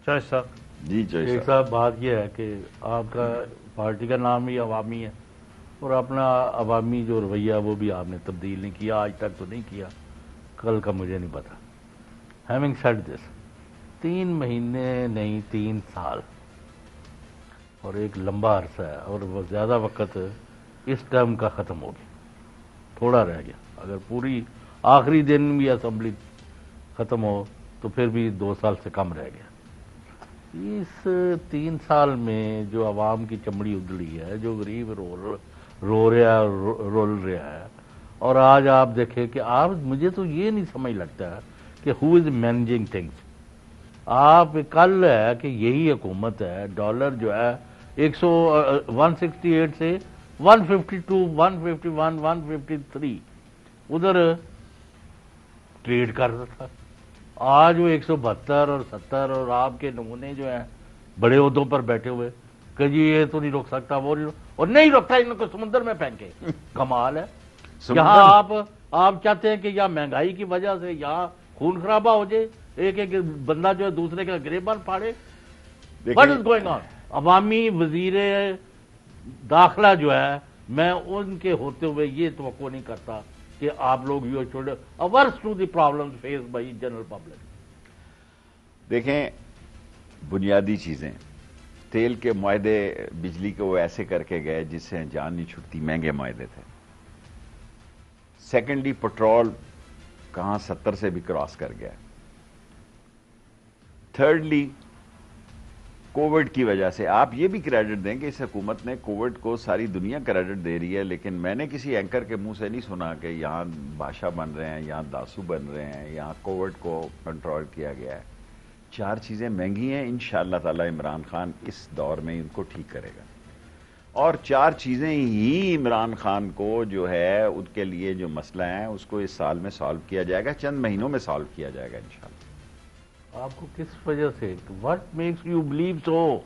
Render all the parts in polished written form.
شاہد صاحب جی ایک صاحب بات یہ ہے کہ آپ کا پارٹی کا نام ہی عوامی ہے اور اپنا عوامی جو رویہ وہ بھی آپ نے تبدیل نہیں کیا، آج تک تو نہیں کیا، کل کا مجھے نہیں پتا. ہیونگ سیڈ دس، 3 مہینے نہیں 3 سال اور ایک لمبا عرصہ ہے، اور وہ زیادہ وقت اس ٹرم کا ختم ہو گیا، تھوڑا رہ گیا. اگر پوری آخری دن بھی اسمبلی ختم ہو تو پھر بھی 2 سال سے کم رہ گیا. اس 3 سال میں جو عوام کی چمڑی ادھڑی ہے، جو غریب رو رہا رول رہا ہے، اور آج آپ دیکھیں کہ آپ، مجھے تو یہ نہیں سمجھ لگتا کہ ہو از مینجنگ تھنگس. آپ کل ہے کہ یہی حکومت ہے، ڈالر جو ہے 168 سے 152 151 153 ادھر ٹریڈ کر رہا تھا. آج وہ 172 اور 70 اور آپ کے نمونے جو ہیں بڑے عہدوں پر بیٹھے ہوئے کہ جی یہ تو نہیں روک سکتا، وہ نہیں اور نہیں روکتا، ان کو سمندر میں پھینکے. کمال ہے. یہاں آپ چاہتے ہیں کہ یا مہنگائی کی وجہ سے یا خون خرابہ ہو جائے، ایک ایک بندہ جو ہے دوسرے کا گریبان پھاڑے. What is going on? عوامی وزیر داخلہ جو ہے، میں ان کے ہوتے ہوئے یہ توقع نہیں کرتا کہ آپ لوگ you should averse to the problems faced by general public. دیکھیں، بنیادی چیزیں، تیل کے معاہدے بجلی کے وہ ایسے کر کے گئے جس سے جان نہیں چھٹتی، مہنگے معاہدے تھے. سیکنڈلی پٹرول کہاں 70 سے بھی کراس کر گیا. تھرڈلی کووڈ کی وجہ سے، آپ یہ بھی کریڈٹ دیں کہ اس حکومت نے کووڈ کو ساری دنیا کریڈٹ دے رہی ہے، لیکن میں نے کسی اینکر کے منہ سے نہیں سنا کہ یہاں بادشاہ بن رہے ہیں، یہاں داسو بن رہے ہیں، یہاں کووڈ کو کنٹرول کیا گیا ہے. 4 چیزیں مہنگی ہیں، انشاءاللہ تعالی عمران خان اس دور میں ان کو ٹھیک کرے گا، اور 4 چیزیں ہی عمران خان کو جو ہے ان کے لیے جو مسئلہ ہیں اس کو اس سال میں سالو کیا جائے گا، چند مہینوں میں سالو کیا جائے گا انشاءاللہ. آپ کو کس وجہ سے، what makes you believe so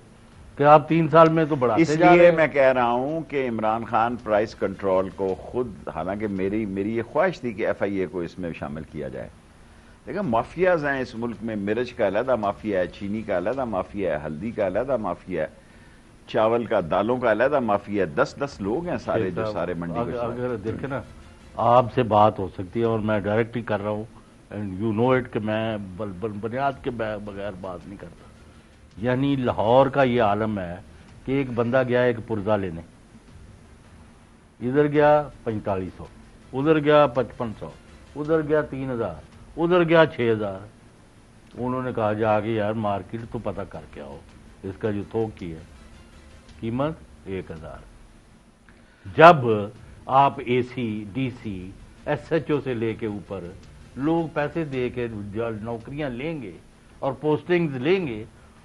کہ آپ 3 سال میں تو بڑھاتے اس جا رہے لیے ہیں؟ میں کہہ رہا ہوں کہ عمران خان پرائس کنٹرول کو خود، حالانکہ میری یہ خواہش تھی کہ ایف آئی اے کو اس میں شامل کیا جائے. دیکھیں مافیاز ہیں اس ملک میں، مرچ کا علیحدہ مافیا ہے، چینی کا علیحدہ مافیا ہے، ہلدی کا علیحدہ مافیا ہے، چاول کا، دالوں کا علیحدہ مافیا ہے. 10 لوگ ہیں سارے جو سارے منڈی کے. اگر دیکھیں نا، آپ سے بات ہو سکتی ہے اور میں ڈائریکٹ ہی کر رہا ہوں، اینڈ یو نو اٹ کہ میں بنیاد کے بغیر بات نہیں کرتا. یعنی لاہور کا یہ عالم ہے کہ ایک بندہ گیا ایک پرزہ لینے، ادھر گیا 4500، ادھر گیا 5500، ادھر گیا 3000، ادھر گیا 6000. انہوں نے کہا جا کے یار مارکیٹ تو پتہ کر کے آؤ، اس کا جو تھوک کی ہے قیمت 1000. جب آپ A C, D C, S H O سے لے کے اوپر لوگ پیسے دے کے نوکریاں لیں گے اور پوسٹنگز لیں گے،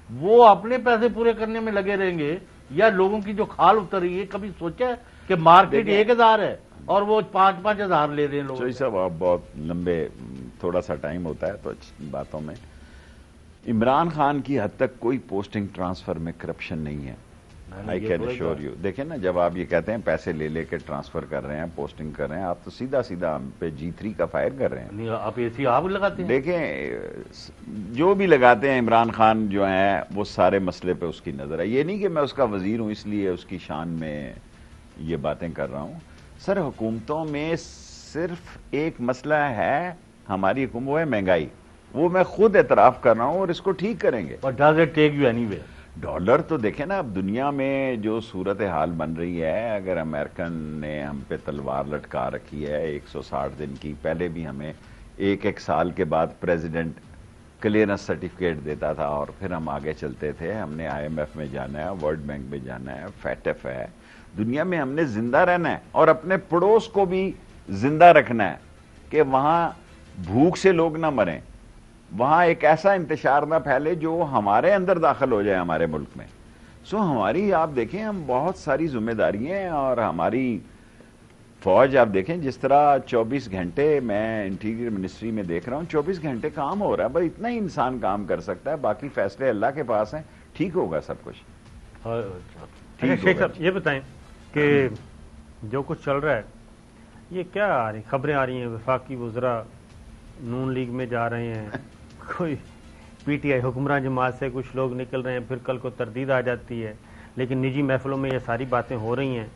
وہ اپنے پیسے پورے کرنے میں لگے رہیں گے یا لوگوں کی جو کھال اتر رہی ہے؟ کبھی سوچا ہے کہ مارکیٹ 1000 ہے اور وہ 5,000 لے رہے ہیں لوگ؟ چوئی صاحب آپ بہت لمبے، تھوڑا سا ٹائم ہوتا ہے تو باتوں میں. عمران خان کی حد تک کوئی پوسٹنگ ٹرانسفر میں کرپشن نہیں ہے. I can assure you. دیکھیں نا، جب آپ یہ کہتے ہیں پیسے لے لے کے ٹرانسفر کر رہے ہیں، پوسٹنگ کر رہے ہیں، آپ تو سیدھا ہم پہ G3 کا فائر کر رہے ہیں. آپ اے سی آپ لگاتے ہیں؟ دیکھیں جو بھی لگاتے ہیں، عمران خان جو ہیں وہ سارے مسئلے پہ اس کی نظر ہے. یہ نہیں کہ میں اس کا وزیر ہوں اس لیے اس کی شان میں یہ باتیں کر رہا ہوں. سر حکومتوں میں صرف ایک مسئلہ ہے، ہماری حکومت وہ ہے مہنگائی. وہ میں خود اعتراف کر رہا ہوں اور اس کو ٹھیک کریں گے. But does it take you anywhere? Dollar تو دیکھیں نا، اب دنیا میں جو صورتحال بن رہی ہے، اگر امریکن نے ہم پہ تلوار لٹکا رکھی ہے 160 دن کی، پہلے بھی ہمیں ایک سال کے بعد پریزیڈنٹ کلیئرنس سرٹیفکیٹ دیتا تھا اور پھر ہم آگے چلتے تھے. ہم نے IMF میں جانا ہے، ورلڈ بینک میں جانا ہے، FATF ہے. دنیا میں ہم نے زندہ رہنا ہے اور اپنے پڑوس کو بھی زندہ رکھنا ہے کہ وہاں بھوک سے لوگ نہ مریں، وہاں ایک ایسا انتشار نہ پھیلے جو ہمارے اندر داخل ہو جائے ہمارے ملک میں. ہماری آپ دیکھیں، ہم بہت ساری ذمہ داریاں ہیں اور ہماری فوج آپ دیکھیں جس طرح 24 گھنٹے، میں انٹیریئر منسٹری میں دیکھ رہا ہوں 24 گھنٹے کام ہو رہا ہے. بھائی اتنا ہی انسان کام کر سکتا ہے، باقی فیصلے اللہ کے پاس ہیں. ٹھیک ہوگا سب کچھ. شیخ صاحب یہ بتائیں کہ جو کچھ چل رہا ہے یہ کیا آ رہی خبریں آ رہی ہیں، وفاقی وزراء نون لیگ میں جا رہے ہیں، کوئی پی ٹی آئی حکمراں جماعت سے کچھ لوگ نکل رہے ہیں، پھر کل کو تردید آ جاتی ہے، لیکن نجی محفلوں میں یہ ساری باتیں ہو رہی ہیں.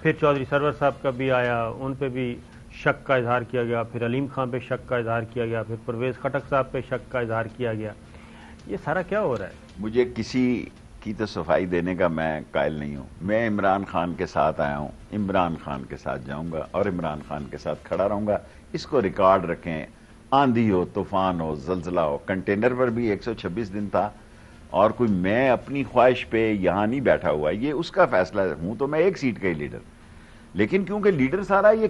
پھر چودھری سرور صاحب کا بھی آیا، ان پہ بھی شک کا اظہار کیا گیا، پھر علیم خان پہ شک کا اظہار کیا گیا، پھر پرویز خٹک صاحب پہ شک کا اظہار کیا گیا. یہ سارا کیا ہو رہا ہے؟ مجھے کسی کی تو صفائی دینے کا میں قائل نہیں ہوں. میں عمران خان کے ساتھ آیا ہوں، عمران خان کے ساتھ جاؤں گا اور عمران خان کے ساتھ کھڑا رہوں گا. اس کو ریکارڈ رکھیں، آندھی ہو، طوفان ہو، زلزلہ ہو. کنٹینر پر بھی 126 دن تھا، اور کوئی میں اپنی خواہش پہ یہاں نہیں بیٹھا ہوا. یہ اس کا فیصلہ ہے. ہوں تو میں ایک سیٹ کا ہی لیڈر، لیکن کیونکہ لیڈر سارا یہ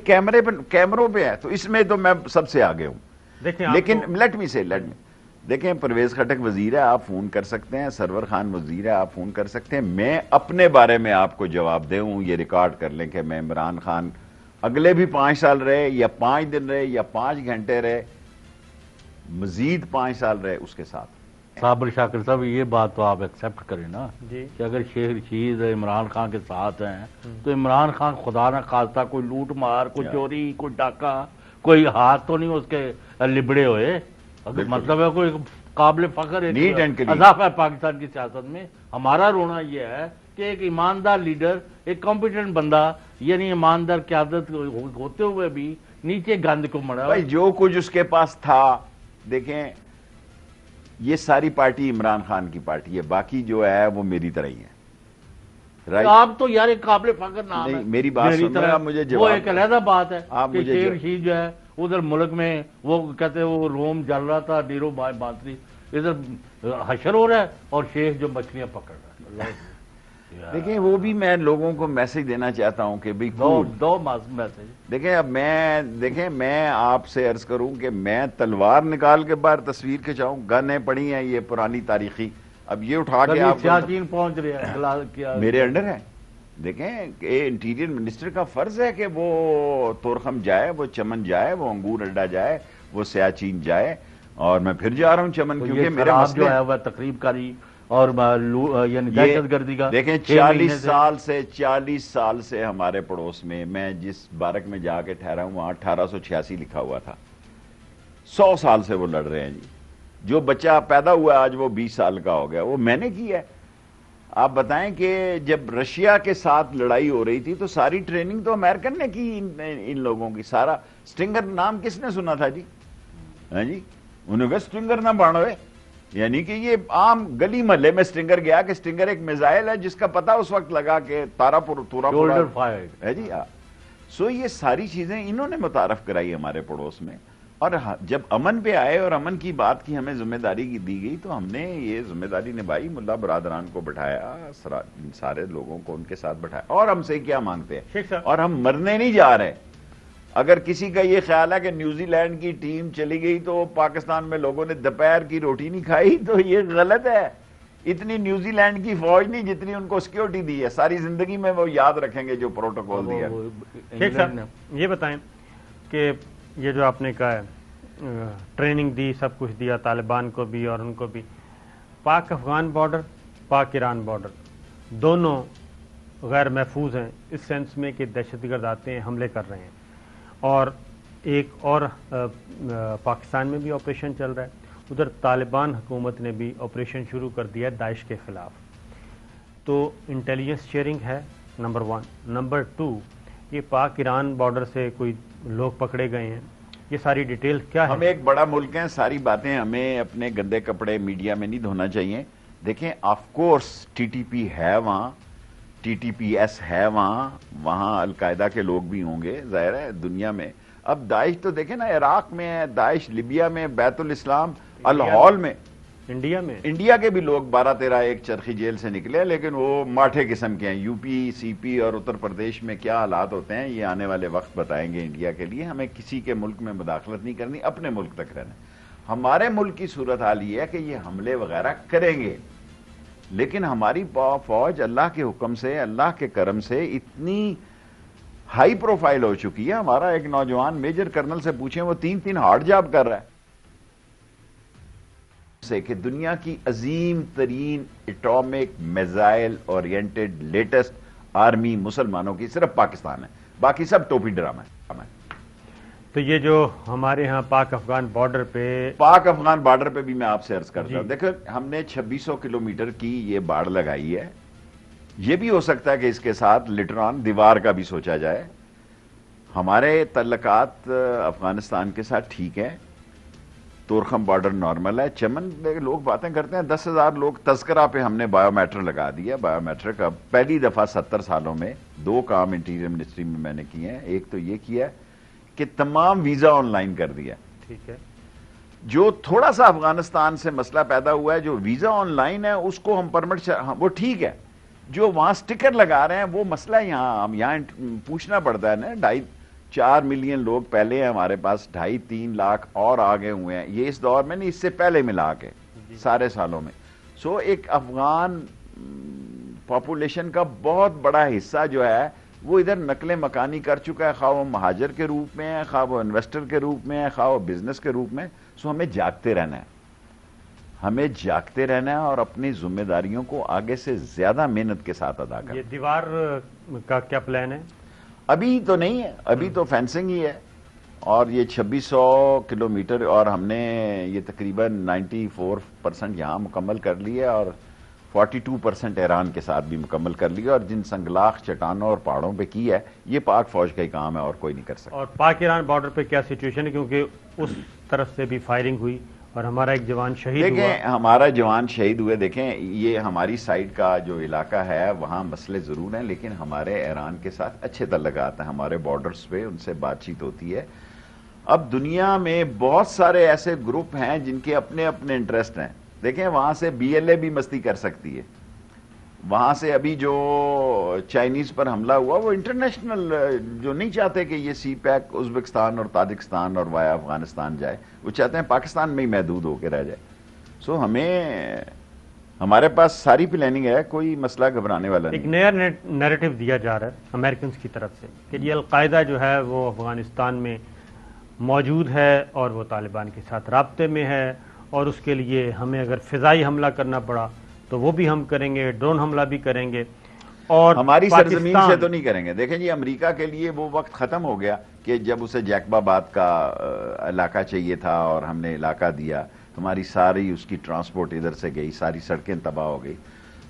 کیمروں پہ ہے، تو اس میں تو میں سب سے آگے ہوں. لیکن لیٹ می دیکھیں، پرویز خٹک وزیر ہے، آپ فون کر سکتے ہیں. سرور خان وزیر ہے، آپ فون کر سکتے ہیں. میں اپنے بارے میں آپ کو جواب دے ہوں. یہ ریکارڈ کر لیں کہ میں عمران خان اگلے بھی 5 سال رہے، یا 5 دن رہے، یا 5 گھنٹے رہے، مزید 5 سال رہے، اس کے ساتھ. صابر شاکر صاحب، یہ بات تو آپ ایکسیپٹ کریں نا جی کہ اگر شیخ رشید عمران خان کے ساتھ ہیں تو عمران خان خدا نہ خواستہ کوئی لوٹ مار، کوئی چوری، کوئی ڈاکہ، کوئی ہاتھ تو نہیں اس کے لبڑے ہوئے. مطلب ہے کوئی قابل فخر اضافہ ہے پاکستان کی سیاست میں. ہمارا رونا یہ ہے کہ ایک ایماندار لیڈر، ایک کمپیٹنٹ بندہ، یعنی ایماندار قیادت ہوتے ہوئے بھی نیچے گند کو مڑا. بھائی جو کچھ اس کے پاس تھا، دیکھیں یہ ساری پارٹی عمران خان کی پارٹی ہے، باقی جو ہے وہ میری طرح ہی ہے. آپ تو یار ایک قابل فخر نام ہے. میری بات سنیں، آپ مجھے جواب. وہ ایک علیحدہ بات ہے کہ مجھے شیخ رشید جو ہے ادھر ملک میں وہ کہتے ہیں وہ روم جل رہا تھا، ڈیرو بانتری، ادھر حشر ہو رہا ہے اور شیخ جو مچھلیاں پکڑ رہا ہے. دیکھیں وہ بھی میں لوگوں کو میسج دینا چاہتا ہوں کہ بھئی دو میسج. دیکھیں اب میں آپ سے عرض کروں کہ میں تلوار نکال کے باہر تصویر کھچاؤں؟ گنیں پڑی ہیں یہ پرانی تاریخی، اب یہ اٹھا کے آپ سیاچین پہنچ رہے ہیں میرے انڈر ہے. دیکھیں کہ انٹیریئر منسٹر کا فرض ہے کہ وہ تورخم جائے، وہ چمن جائے، وہ انگور اڈا جائے، وہ سیاچین جائے، اور میں پھر جا رہا ہوں چمن، کیونکہ میرے مسئلے جو ہے وہ تقریب کاری اور یعنی دہشت گردی کا. دیکھیں 40 سال سے ہمارے پڑوس میں جس بارک میں جا کے ٹھہرا ہوں وہاں 1886 لکھا ہوا تھا. 100 سال سے وہ لڑ رہے ہیں جی. جو بچہ پیدا ہوا آج وہ 20 سال کا ہو گیا، وہ میں نے کی ہے. آپ بتائیں کہ جب رشیا کے ساتھ لڑائی ہو رہی تھی تو ساری ٹریننگ تو امریکن نے کی ان لوگوں کی. سارا سٹنگر نام کس نے سنا تھا جی؟ ہاں جی، انہوں نے سٹنگر نہ بانوے، یعنی کہ یہ عام گلی محلے میں سٹنگر گیا کہ سٹنگر ایک میزائل ہے جس کا پتہ اس وقت لگا کہ تورا پورا ہے جی. سو یہ ساری چیزیں انہوں نے متعارف کرائی ہمارے پڑوس میں. اور جب امن پہ آئے اور امن کی بات کی ہمیں ذمہ داری دی گئی تو ہم نے یہ ذمہ داری نبھائی. ملا برادران کو بٹھایا، سارے لوگوں کو ان کے ساتھ بٹھایا. اور ہم سے کیا مانگتے ہیں؟ اور ہم مرنے نہیں جا رہے. اگر کسی کا یہ خیال ہے کہ نیوزی لینڈ کی ٹیم چلی گئی تو پاکستان میں لوگوں نے دوپہر کی روٹی نہیں کھائی، تو یہ غلط ہے. اتنی نیوزی لینڈ کی فوج نہیں جتنی ان کو سیکیورٹی دی ہے. ساری زندگی میں وہ یاد رکھیں گے جو پروٹوکول دیا. شیخ صاحب یہ بتائیں کہ یہ جو آپ نے کہا ہے ٹریننگ دی، سب کچھ دیا طالبان کو بھی اور ان کو بھی، پاک افغان بارڈر، پاک ایران بارڈر دونوں غیر محفوظ ہیں اس سینس میں کہ دہشت گرد آتے ہیں، حملے کر رہے ہیں. اور ایک اور پاکستان میں بھی آپریشن چل رہا ہے. ادھر طالبان حکومت نے بھی آپریشن شروع کر دیا ہے داعش کے خلاف. تو انٹیلیجنس شیئرنگ ہے نمبر 1. نمبر 2 یہ پاک ایران بارڈر سے کوئی لوگ پکڑے گئے ہیں، یہ ساری ڈیٹیل کیا ہے؟ ہم ایک بڑا ملک ہیں، ساری باتیں ہمیں اپنے گندے کپڑے میڈیا میں نہیں دھونا چاہیے. دیکھیں of course T T P ہے وہاں، ٹی ٹی پی ایس ہے وہاں القاعدہ کے لوگ بھی ہوں گے، ظاہر ہے دنیا میں. اب داعش تو دیکھیں نا عراق میں ہے، داعش لیبیا میں، بیت الاسلام، الہول میں، انڈیا کے بھی لوگ 12-13 ایک چرخی جیل سے نکلے، لیکن وہ ماٹھے قسم کے ہیں. یو پی، سی پی اور اتر پردیش میں کیا حالات ہوتے ہیں یہ آنے والے وقت بتائیں گے انڈیا کے لیے. ہمیں کسی کے ملک میں مداخلت نہیں کرنی، اپنے ملک تک رہنا. ہمارے ملک کی صورتحال یہ ہے کہ یہ حملے وغیرہ کریں گے، لیکن ہماری فوج اللہ کے حکم سے، اللہ کے کرم سے اتنی ہائی پروفائل ہو چکی ہے. ہمارا ایک نوجوان میجر کرنل سے پوچھیں، وہ 3 ہارڈ جاب کر رہا ہے سے کہ دنیا کی عظیم ترین atomic missile oriented latest army مسلمانوں کی صرف پاکستان ہے، باقی سب ٹوپی ڈرامہ ہے. تو یہ جو ہمارے ہاں پاک افغان بارڈر پہ بھی میں آپ سے عرض کرتا ہوں، دیکھیں ہم نے 2600 کلومیٹر کی یہ باڑ لگائی ہے. یہ بھی ہو سکتا ہے کہ اس کے ساتھ لیٹر آن دیوار کا بھی سوچا جائے. ہمارے تعلقات افغانستان کے ساتھ ٹھیک ہیں. تورخم بارڈر نارمل ہے. چمن لوگ باتیں کرتے ہیں 10,000 لوگ تذکرہ پہ ہم نے بایو میٹر لگا دیا. بایو میٹرک اب پہلی دفعہ 70 سالوں میں 2 کام انٹیریئر منسٹری میں نے کیے ہیں. ایک تو یہ کیا ہے کہ تمام ویزا آن لائن کر دیا. ٹھیک ہے. جو تھوڑا سا افغانستان سے مسئلہ پیدا ہوا ہے، جو ویزا آن لائن ہے اس کو ہم پرمٹ وہ ٹھیک ہے. جو وہاں سٹکر لگا رہے ہیں وہ مسئلہ یہاں پوچھنا پڑتا ہے نا. 2.5-4 ملین لوگ پہلے ہیں ہمارے پاس، 2.5-3 لاکھ اور آگے ہوئے ہیں. یہ اس دور میں نہیں، اس سے پہلے ملا کے سارے سالوں میں. ایک افغان پاپولیشن کا بہت بڑا حصہ جو ہے وہ ادھر نقل مکانی کر چکا ہے، خواہ وہ مہاجر کے روپ میں ہے، خواہ وہ انویسٹر کے روپ میں ہے، خواہ وہ بزنس کے روپ میں. ہمیں جاگتے رہنا ہے. ہمیں جاگتے رہنا ہے اور اپنی ذمہ داریوں کو آگے سے زیادہ محنت کے ساتھ ادا کرنا. یہ دیوار کا کیا پلان ہے؟ ابھی تو نہیں ہے، ابھی تو فینسنگ ہی ہے. اور یہ 2600 کلومیٹر اور ہم نے یہ تقریباً 94% یہاں مکمل کر لی ہے اور 42% ایران کے ساتھ بھی مکمل کر لی ہے. اور جن سنگلاخ چٹانوں اور پہاڑوں پہ کی ہے یہ پاک فوج کا ہی کام ہے اور کوئی نہیں کر سکتا. اور پاک ایران بارڈر پہ کیا سچویشن ہے؟ کیونکہ اس طرف سے بھی فائرنگ ہوئی اور ہمارا ایک جوان شہید ہوا. دیکھیں ہمارا جوان شہید ہوئے. دیکھیں یہ ہماری سائڈ کا جو علاقہ ہے وہاں مسئلے ضرور ہیں، لیکن ہمارے ایران کے ساتھ اچھے تعلقات ہیں. ہمارے بارڈرز پہ ان سے بات چیت ہوتی ہے. اب دنیا میں بہت سارے ایسے گروپ ہیں جن کے اپنے اپنے انٹرسٹ ہیں. دیکھیں وہاں سے BLA بھی مستی کر سکتی ہے. وہاں سے ابھی جو چائنیز پر حملہ ہوا وہ انٹرنیشنل جو نہیں چاہتے کہ یہ سی پیک ازبکستان اور تاجکستان اور وایا افغانستان جائے، وہ چاہتے ہیں پاکستان میں ہی محدود ہو کے رہ جائے. ہمارے پاس ساری پلاننگ ہے، کوئی مسئلہ گھبرانے والا نہیں. ایک نیا نیریٹو دیا جا رہا ہے امریکنز کی طرف سے کہ یہ القاعدہ جو ہے وہ افغانستان میں موجود ہے اور وہ طالبان کے ساتھ رابطے میں ہے، اور اس کے لیے ہمیں اگر فضائی حملہ کرنا پڑا تو وہ بھی ہم کریں گے، ڈرون حملہ بھی کریں گے. اور ہماری سرزمین سے تو نہیں کریں گے. دیکھیں جی امریکہ کے لیے وہ وقت ختم ہو گیا کہ جب اسے جیکب آباد کا علاقہ چاہیے تھا اور ہم نے علاقہ دیا. ہماری ساری اس کی ٹرانسپورٹ ادھر سے گئی، ساری سڑکیں تباہ ہو گئی،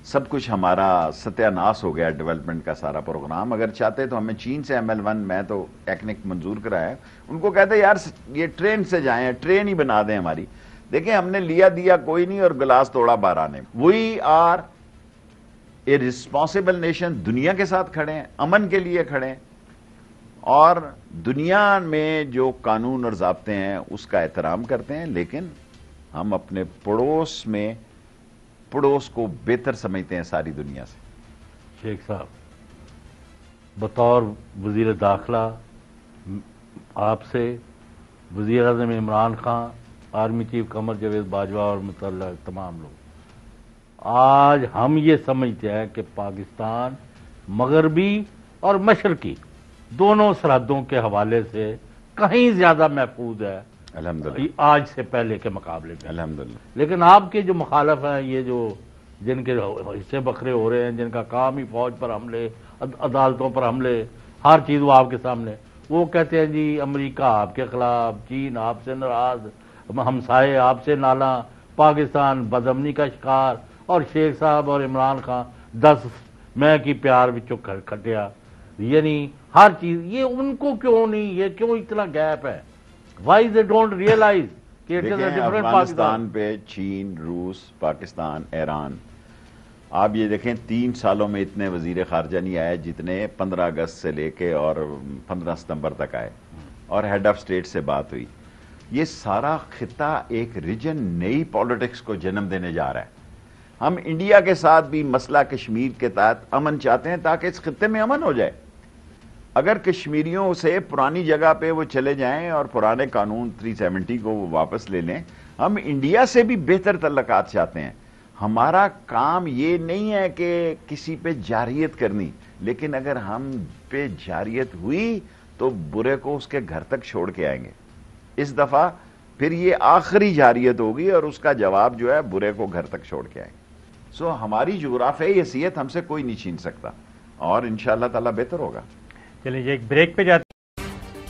سب کچھ ہمارا ستیہ ناش ہو گیا. ڈیولپمنٹ کا سارا پروگرام اگر چاہتے تو ہمیں چین سے ML1 میں تو ٹیکنک منظور کرایا. ان کو کہتے یار یہ ٹرین سے جائیں، ٹرین ہی بنا دیں ہماری. دیکھیں ہم نے لیا دیا کوئی نہیں اور گلاس توڑا 12 نے. We are a responsible nation. دنیا کے ساتھ کھڑے ہیں، امن کے لیے کھڑے ہیں، اور دنیا میں جو قانون اور ضابطے ہیں اس کا احترام کرتے ہیں. لیکن ہم اپنے پڑوس کو بہتر سمجھتے ہیں ساری دنیا سے. شیخ صاحب بطور وزیر داخلہ آپ سے، وزیر اعظم عمران خان، آرمی چیف قمر جاوید باجوہ اور متعلق تمام لوگ، آج ہم یہ سمجھتے ہیں کہ پاکستان مغربی اور مشرقی دونوں سرحدوں کے حوالے سے کہیں زیادہ محفوظ ہے الحمدللہ آج سے پہلے کے مقابلے میں. الحمدللہ. لیکن آپ کے جو مخالف ہیں، یہ جو جن کے حصے بکھرے ہو رہے ہیں، جن کا کام ہی فوج پر حملے، عدالتوں پر حملے، ہر چیز وہ آپ کے سامنے، وہ کہتے ہیں جی امریکہ آپ کے خلاف، چین آپ سے ناراض، ہمسائے آپ سے نالاں، پاکستان بدامنی کا شکار، اور شیخ صاحب اور عمران خان 10 میں کی پیار وچوں کھٹیا. یعنی ہر چیز یہ ان کو کیوں نہیں، یہ کیوں اتنا گیپ ہے؟ وائی دے ڈونٹ ریئلائز کہ افغانستان پہ چین، روس، پاکستان، ایران، آپ یہ دیکھیں 3 سالوں میں اتنے وزیر خارجہ نہیں آئے جتنے 15 اگست سے لے کے اور 15 ستمبر تک آئے، اور ہیڈ آف اسٹیٹ سے بات ہوئی. یہ سارا خطہ ایک ریجن نئی پالیٹکس کو جنم دینے جا رہا ہے. ہم انڈیا کے ساتھ بھی مسئلہ کشمیر کے تحت امن چاہتے ہیں تاکہ اس خطے میں امن ہو جائے. اگر کشمیریوں سے پرانی جگہ پہ وہ چلے جائیں اور پرانے قانون 370 کو وہ واپس لے لیں، ہم انڈیا سے بھی بہتر تعلقات چاہتے ہیں. ہمارا کام یہ نہیں ہے کہ کسی پہ جارحیت کرنی، لیکن اگر ہم پہ جارحیت ہوئی تو برے کو اس کے گھر تک چھوڑ کے آئیں گے. اس دفعہ پھر یہ آخری جارحیت ہوگی اور اس کا جواب جو ہے برے کو گھر تک چھوڑ کے آئیں گے. ہماری جغرافیائی حیثیت ہم سے کوئی نہیں چھین سکتا، اور انشاءاللہ تعالی بہتر ہوگا. چلیں یہ ایک بریک پہ جاتے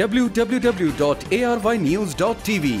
www.arYnews.tv।